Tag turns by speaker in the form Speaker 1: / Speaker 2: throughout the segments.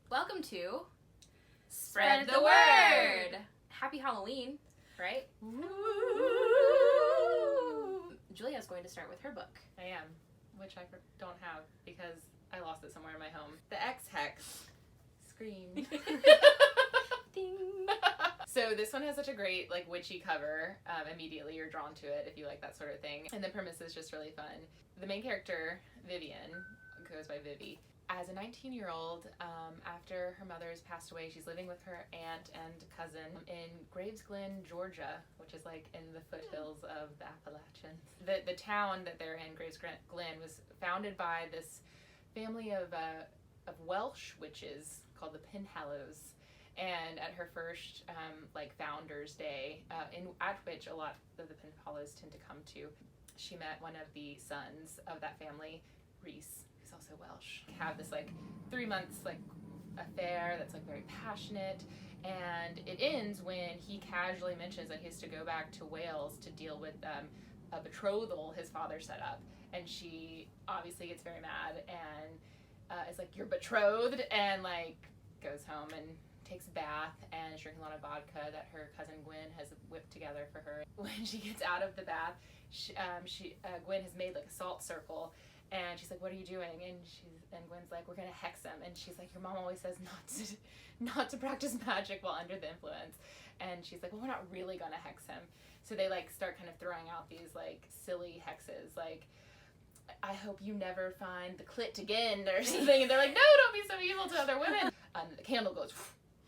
Speaker 1: Welcome to
Speaker 2: Spread the Word!
Speaker 1: Happy Halloween, right?
Speaker 2: Woo!
Speaker 1: Julia's going to start with her book.
Speaker 2: I am, which I don't have because I lost it somewhere in my home. The X-Hex. Scream.
Speaker 1: Ding!
Speaker 2: So this one has such a great, like, witchy cover. Immediately you're drawn to it if you like that sort of thing. And the premise is just really fun. The main character, Vivian, goes by Vivi. As a 19-year-old, after her mother's passed away, she's living with her aunt and cousin in Graves Glen, Georgia, which is like in the foothills of the Appalachians. The town that they're in, Graves Glen, was founded by this family of Welsh witches called the Penhallows. And at her first Founders Day, at which a lot of the Penhallows tend to come to, she met one of the sons of that family, Rhys, who's also Welsh. Have this 3 months affair that's very passionate, and it ends when he casually mentions that he has to go back to Wales to deal with a betrothal his father set up, and she obviously gets very mad and is like, "You're betrothed," and goes home and takes a bath and is drinking a lot of vodka that her cousin Gwen has whipped together for her. When she gets out of the bath, Gwen has made a salt circle, and she's like, "What are you doing?" And Gwen's like, "We're gonna hex him." And she's like, "Your mom always says not to practice magic while under the influence." And she's like, "Well, we're not really gonna hex him." So they start kind of throwing out these silly hexes, "I hope you never find the clit again," or something. And they're like, "No, don't be so evil to other women." And the candle goes,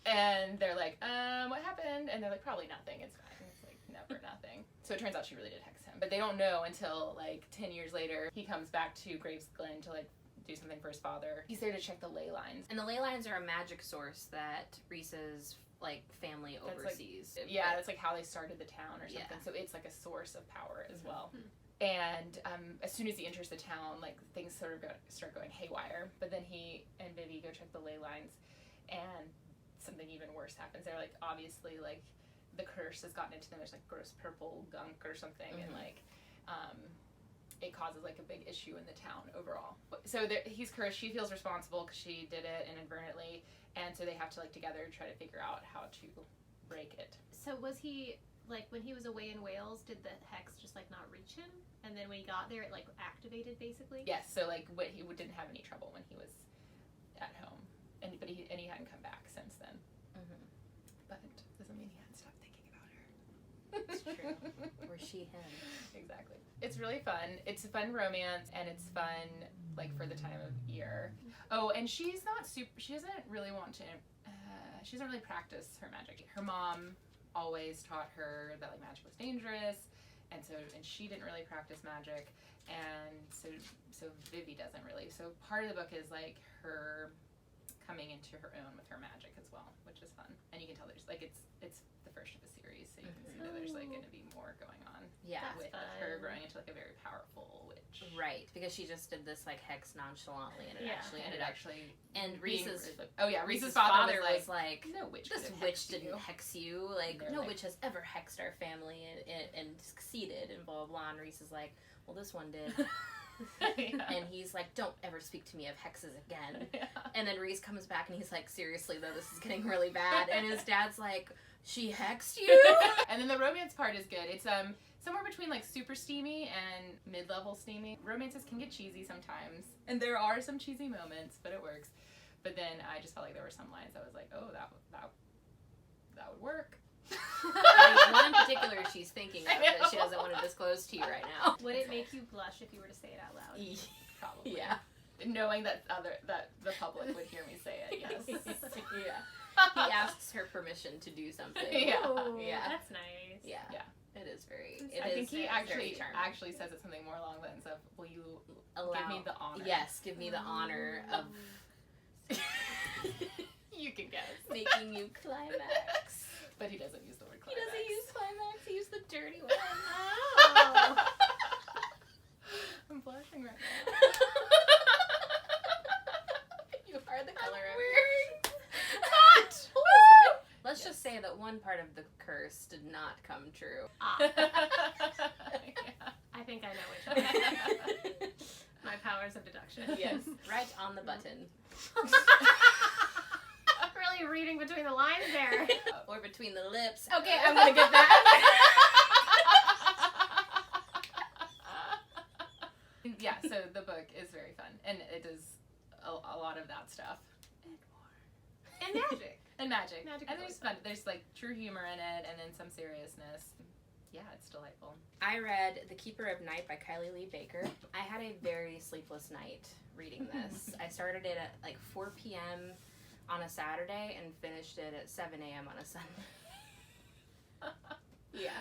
Speaker 2: and they're like, "What happened?" And they're like, "Probably nothing. It's fine." It's never nothing. So it turns out she really did hex him. But they don't know until 10 years later he comes back to Graves Glen to do something for his father. He's there to check the ley lines.
Speaker 1: And the ley lines are a magic source that Rhys's family oversees.
Speaker 2: That's how they started the town or something.
Speaker 1: Yeah.
Speaker 2: So it's a source of power as well. And as soon as he enters the town, things sort of start going haywire. But then he and Vivi go check the ley lines, and something even worse happens. They're obviously the curse has gotten into them. There's gross purple gunk or something, and it causes a big issue in the town overall. So he's cursed. She feels responsible because she did it inadvertently, and so they have to together try to figure out how to break it.
Speaker 3: So was he when he was away in Wales? Did the hex just not reach him? And then when he got there, it activated basically.
Speaker 2: Yes. So he didn't have any trouble when he was at home, but he hadn't come back since then.
Speaker 1: Mm-hmm.
Speaker 2: But it doesn't mean he hadn't stopped thinking about her.
Speaker 1: It's true. Or she, him.
Speaker 2: Exactly. It's really fun. It's a fun romance, and it's fun for the time of year. Oh, and she's not she doesn't really want to, she doesn't really practice her magic. Her mom always taught her that magic was dangerous, and she didn't really practice magic, and so Vivi doesn't really. So part of the book is her coming into her own with her magic as well, which is fun. And you can tell there's it's the first of a series, so you can see that there's going to be more going on.
Speaker 1: Yeah,
Speaker 2: with her growing into a very powerful witch.
Speaker 1: Right, because she just did this hex nonchalantly, and it actually ended up. And
Speaker 2: Rhys's
Speaker 1: Rhys's
Speaker 2: father
Speaker 1: was like,
Speaker 2: "No witch.
Speaker 1: This witch didn't hex you. No witch has ever hexed our family and succeeded." And blah blah blah. And Rhys is like, "Well, this one did."
Speaker 2: Yeah.
Speaker 1: And he's like, "Don't ever speak to me of hexes again."
Speaker 2: Yeah.
Speaker 1: And then Rhys comes back and he's like, "Seriously though, this is getting really bad." And his dad's like, "She hexed you?"
Speaker 2: And then the romance part is good. It's somewhere between super steamy and mid-level steamy. Romances can get cheesy sometimes, and there are some cheesy moments, but it works. But then I just felt there were some lines I was like, "Oh, that would work."
Speaker 1: One in particular she's thinking of that she doesn't want to disclose to you right now.
Speaker 3: Would it make you blush if you were to say it out loud?
Speaker 2: Probably.
Speaker 1: Yeah.
Speaker 2: Knowing that the public would hear me say it, yes.
Speaker 1: Yeah. He asks her permission to do something.
Speaker 2: Yeah.
Speaker 3: Ooh,
Speaker 1: Yeah.
Speaker 3: That's nice.
Speaker 1: Yeah.
Speaker 2: Yeah.
Speaker 1: It is very.
Speaker 2: I think he
Speaker 1: very charming.
Speaker 2: actually says it something more along the lines of, "Will you give me the honor?"
Speaker 1: Yes, give me the honor of.
Speaker 2: You can guess.
Speaker 1: Making you climax.
Speaker 2: But he doesn't use the word
Speaker 1: He
Speaker 2: climax.
Speaker 1: doesn't use climax. He used the dirty one.
Speaker 3: Oh.
Speaker 2: I'm blushing right now.
Speaker 1: You are the color of
Speaker 2: weird.
Speaker 1: Hot. Let's just say that one part of the curse did not come true.
Speaker 3: I think I know which one. My powers of deduction.
Speaker 1: Yes, right on the button. between the lips.
Speaker 2: Okay, I'm gonna get that. Yeah, so the book is very fun, and it does a lot of that stuff. And more.
Speaker 3: And magic.
Speaker 2: And magic.
Speaker 3: Magic
Speaker 2: And
Speaker 3: is
Speaker 2: there's
Speaker 3: always
Speaker 2: fun. There's like true humor in it, and then some seriousness. Yeah, it's delightful.
Speaker 1: I read The Keeper of Night by Kylie Lee Baker. I had a very sleepless night reading this. I started it at like 4 p.m. on a Saturday and finished it at 7 a.m. on a Sunday.
Speaker 2: Yeah,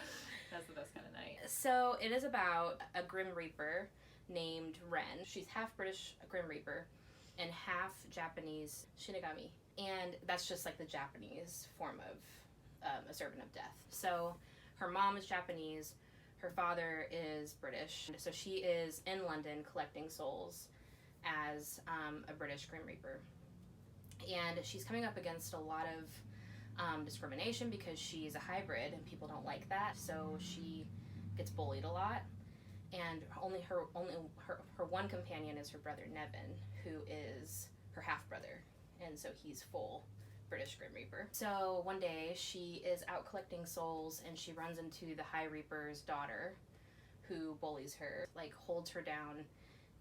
Speaker 2: that's the best kind of night.
Speaker 1: So it is about a Grim Reaper named Ren. She's half British Grim Reaper and half Japanese Shinigami. And that's just like the Japanese form of a servant of death. So her mom is Japanese, her father is British. So she is in London collecting souls as a British Grim Reaper. And she's coming up against a lot of discrimination because she's a hybrid and people don't like that. So she gets bullied a lot. And her one companion is her brother Nevin, who is her half brother, and so he's full British Grim Reaper. So one day she is out collecting souls, and she runs into the High Reaper's daughter, who bullies her, like holds her down,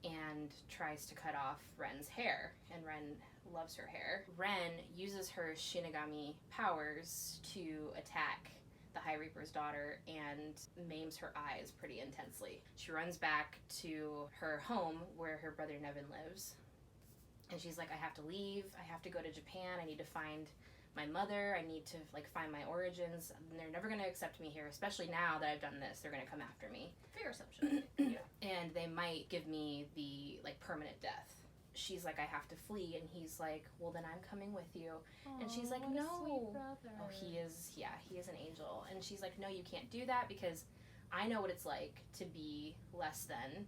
Speaker 1: and tries to cut off Ren's hair. And Ren loves her hair. Ren uses her Shinigami powers to attack the High Reaper's daughter and maims her eyes pretty intensely. She runs back to her home where her brother Nevin lives, and she's like, I have to leave, I have to go to Japan, I need to find my mother, I need to like find my origins, and they're never going to accept me here, especially now that I've done this, they're going to come after me.
Speaker 3: Fair assumption.
Speaker 2: Yeah.
Speaker 1: And they might give me the like permanent death. She's like, I have to flee, and he's like, well then I'm coming with you. And she's like, no. Oh, he is an angel. And she's like, no, you can't do that because I know what it's like to be less than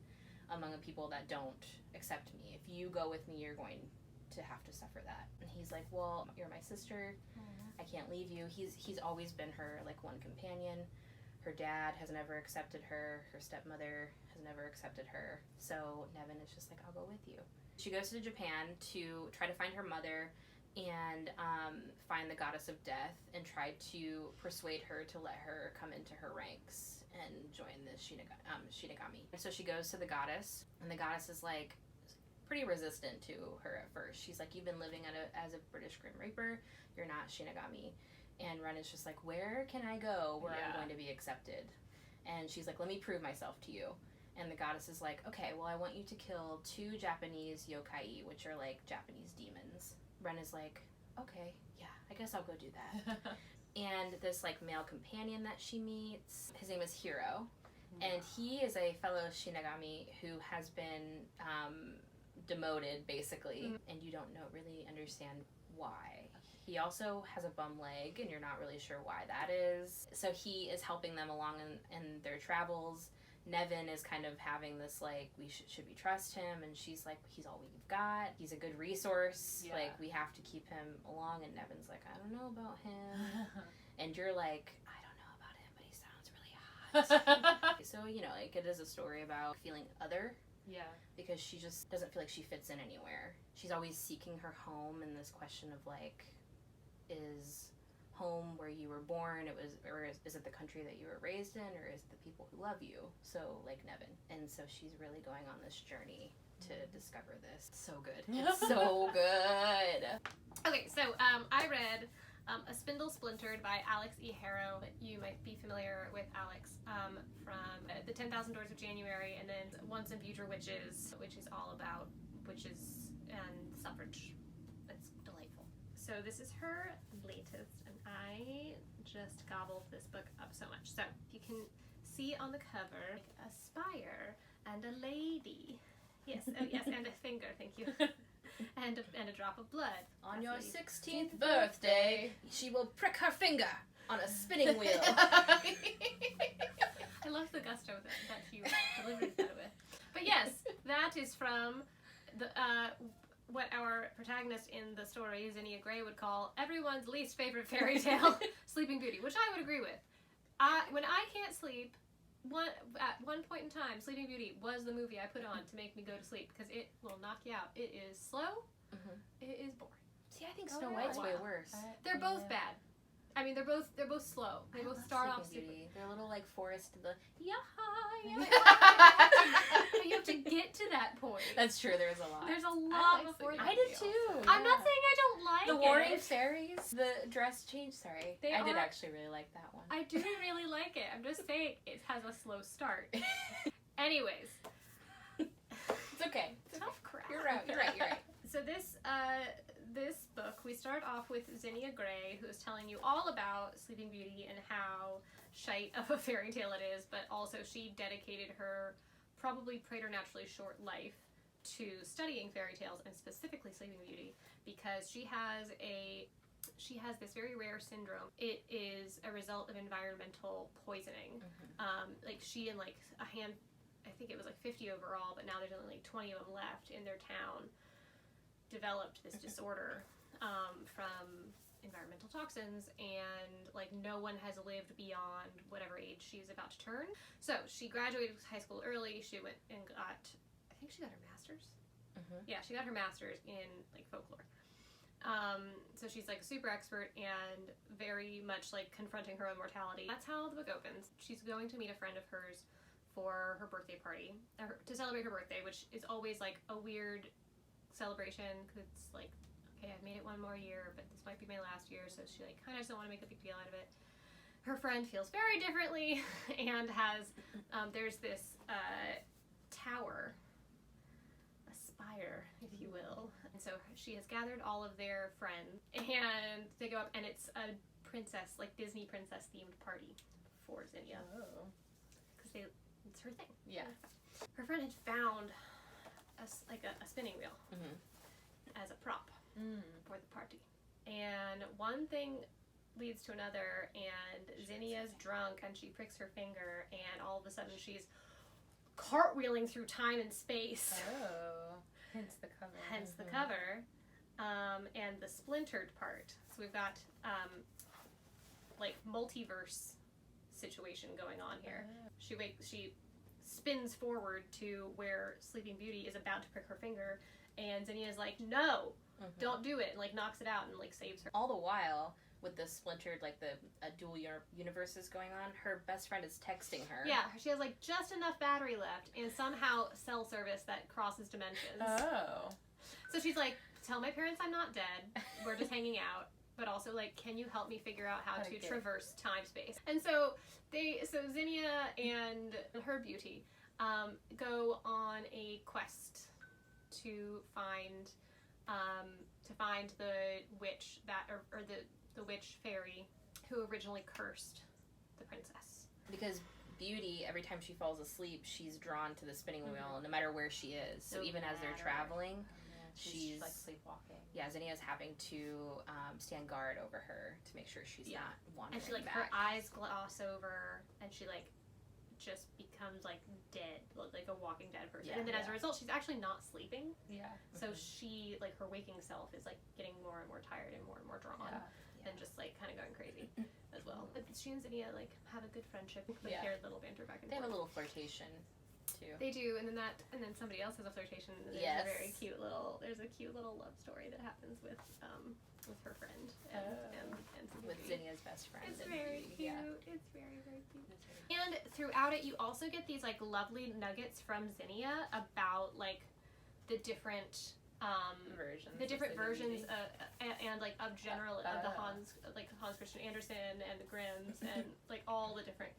Speaker 1: among the people that don't accept me. If you go with me, you're going to have to suffer that. And he's like, well, you're my sister. I can't leave you. He's always been her like one companion. Her dad has never accepted her. Her stepmother has never accepted her. So Nevin is just like, I'll go with you. She goes to Japan to try to find her mother and find the goddess of death and try to persuade her to let her come into her ranks and join the Shinigami. And so she goes to the goddess, and the goddess is like pretty resistant to her at first. She's like, you've been living as a British Grim Reaper, you're not Shinigami. And Ren is just like, where can I go where I'm going to be accepted? And she's like, let me prove myself to you. And the goddess is like, okay, well, I want you to kill 2 Japanese yokai, which are like Japanese demons. Ren is like, okay, yeah, I guess I'll go do that. And this like male companion that she meets, his name is Harrow. And he is a fellow Shinigami who has been demoted, basically. And you don't really understand why. He also has a bum leg, and you're not really sure why that is. So he is helping them along in their travels. Nevin is kind of having this, like, should we trust him? And she's like, he's all we've got. He's a good resource. Yeah. Like, we have to keep him along. And Nevin's like, I don't know about him. And you're like, I don't know about him, but he sounds really hot. So, you know, like, it is a story about feeling other.
Speaker 2: Yeah.
Speaker 1: Because she just doesn't feel like she fits in anywhere. She's always seeking her home, and this question of, like, is home where you were born, or is it the country that you were raised in, or is it the people who love you? So like Nevin. And so she's really going on this journey to discover this. So good. It's so good.
Speaker 3: Okay, so I read A Spindle Splintered by Alix E. Harrow. You might be familiar with Alix from The 10,000 Doors of January, and then Once and Future Witches, which is all about witches and suffrage. It's delightful. So this is her latest, and I just gobbled this book up so much. So you can see on the cover a spire and a lady. Yes, oh yes, and a finger, thank you. and a drop of blood.
Speaker 1: On your 16th birthday, she will prick her finger on a spinning wheel.
Speaker 3: I love the gusto that you delivered that with. But yes, that is from the what our protagonist in the story, Zinnia Gray, would call everyone's least favorite fairy tale, Sleeping Beauty, which I would agree with. When I can't sleep, at one point in time, Sleeping Beauty was the movie I put on to make me go to sleep, because it will knock you out. It is slow. Mm-hmm. It is boring.
Speaker 1: See, I think Snow White's way worse.
Speaker 3: They're both bad. I mean, they're both slow. They both start off super.
Speaker 1: Beauty. They're a little like Forrest the
Speaker 3: You have to get to that point.
Speaker 1: That's true. There's a lot.
Speaker 3: There's a lot before that.
Speaker 1: I did too.
Speaker 3: I'm not saying I don't like
Speaker 1: the
Speaker 3: it.
Speaker 1: Warring Fairies, the dress change. Sorry,
Speaker 3: They
Speaker 1: I did
Speaker 3: are-
Speaker 1: actually really like that one.
Speaker 3: I do really like it. I'm just saying it has a slow start. Anyways,
Speaker 1: It's okay.
Speaker 3: tough crap.
Speaker 1: You're right. You're right. You're right.
Speaker 3: So this book, we start off with Zinnia Gray, who is telling you all about Sleeping Beauty and how shite of a fairy tale it is, but also she dedicated her probably preternaturally short life to studying fairy tales and specifically Sleeping Beauty because she has this very rare syndrome. It is a result of environmental poisoning. Like she and like a hand, I think it was like 50 overall, but now there's only like 20 of them left in their town, developed this disorder from environmental toxins, and like no one has lived beyond whatever age she's about to turn. So she graduated high school early. She went and got, I think she got her master's. Yeah, she got her master's in like folklore. So she's like a super expert and very much like confronting her own mortality. That's how the book opens. She's going to meet a friend of hers for her birthday party, to celebrate her birthday, which is always like a weird celebration because it's like, okay, I've made it one more year, but this might be my last year, so she like kind of doesn't want to make a big deal out of it. Her friend feels very differently and has, there's this tower, a spire, if you will. And so she has gathered all of their friends and they go up and it's a princess, like Disney princess themed party for Zinnia.
Speaker 1: Oh.
Speaker 3: Because it's her thing.
Speaker 1: Yeah.
Speaker 3: Her friend had found a spinning wheel as a prop for the party. And one thing leads to another, and Zinnia's drunk and she pricks her finger, and all of a sudden she's cartwheeling through time and space.
Speaker 1: Oh. Hence the cover.
Speaker 3: Hence the cover. And the Splintered part. So we've got like multiverse situation going on here. She spins forward to where Sleeping Beauty is about to prick her finger, and Zinnia's like, no, don't do it, and like knocks it out and like saves her.
Speaker 1: All the while, with the Splintered, like the dual universes going on, her best friend is texting her.
Speaker 3: Yeah, she has like just enough battery left and somehow cell service that crosses dimensions.
Speaker 1: Oh.
Speaker 3: So she's like, tell my parents I'm not dead, we're just hanging out, but also like, can you help me figure out how to traverse time space? And so Zinnia and her beauty go on a quest to find the witch the witch fairy who originally cursed the princess.
Speaker 1: Because Beauty, every time she falls asleep, she's drawn to the spinning wheel, no matter where she is. So even as they're traveling, she's
Speaker 2: like sleepwalking.
Speaker 1: Yeah, Zinnia's having to stand guard over her to make sure she's not wandering
Speaker 3: And she like
Speaker 1: back.
Speaker 3: her eyes gloss over, and she like just becomes like dead, like a Walking Dead person. And then as a result, she's actually not sleeping.
Speaker 2: Yeah.
Speaker 3: So she like her waking self is like getting more and more tired and more drawn, and just like kind of going crazy as well. But she and Zinnia like have a good friendship, like their little banter back and forth.
Speaker 1: They have a little flirtation too.
Speaker 3: They do, and then somebody else has a flirtation. And there's a cute little love story that happens with her friend and
Speaker 1: with Zinnia's best friend.
Speaker 3: It's very cute. Yeah. It's very, very cute. And throughout it, you also get these like lovely nuggets from Zinnia about like the different versions and like of the Hans Christian Andersen and the Grimms and like all the different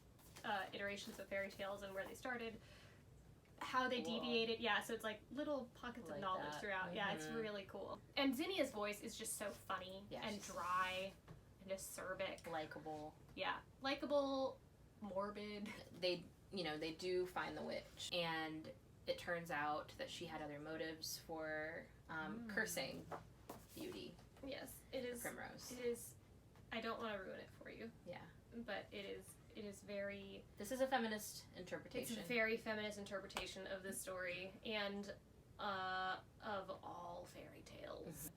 Speaker 3: iterations of fairy tales and where they started, how they deviated. Yeah, so it's like little pockets of knowledge throughout. Yeah, it's really cool. And Zinnia's voice is just so funny and dry and acerbic.
Speaker 1: Likeable.
Speaker 3: Yeah, likeable, morbid.
Speaker 1: They do find the witch, and it turns out that she had other motives for cursing Beauty.
Speaker 3: Yes, it is.
Speaker 1: Primrose.
Speaker 3: It is. I don't want to ruin it for you.
Speaker 1: Yeah.
Speaker 3: But it is very...
Speaker 1: This is a feminist interpretation.
Speaker 3: It's a very feminist interpretation of this story and of all fairy tales.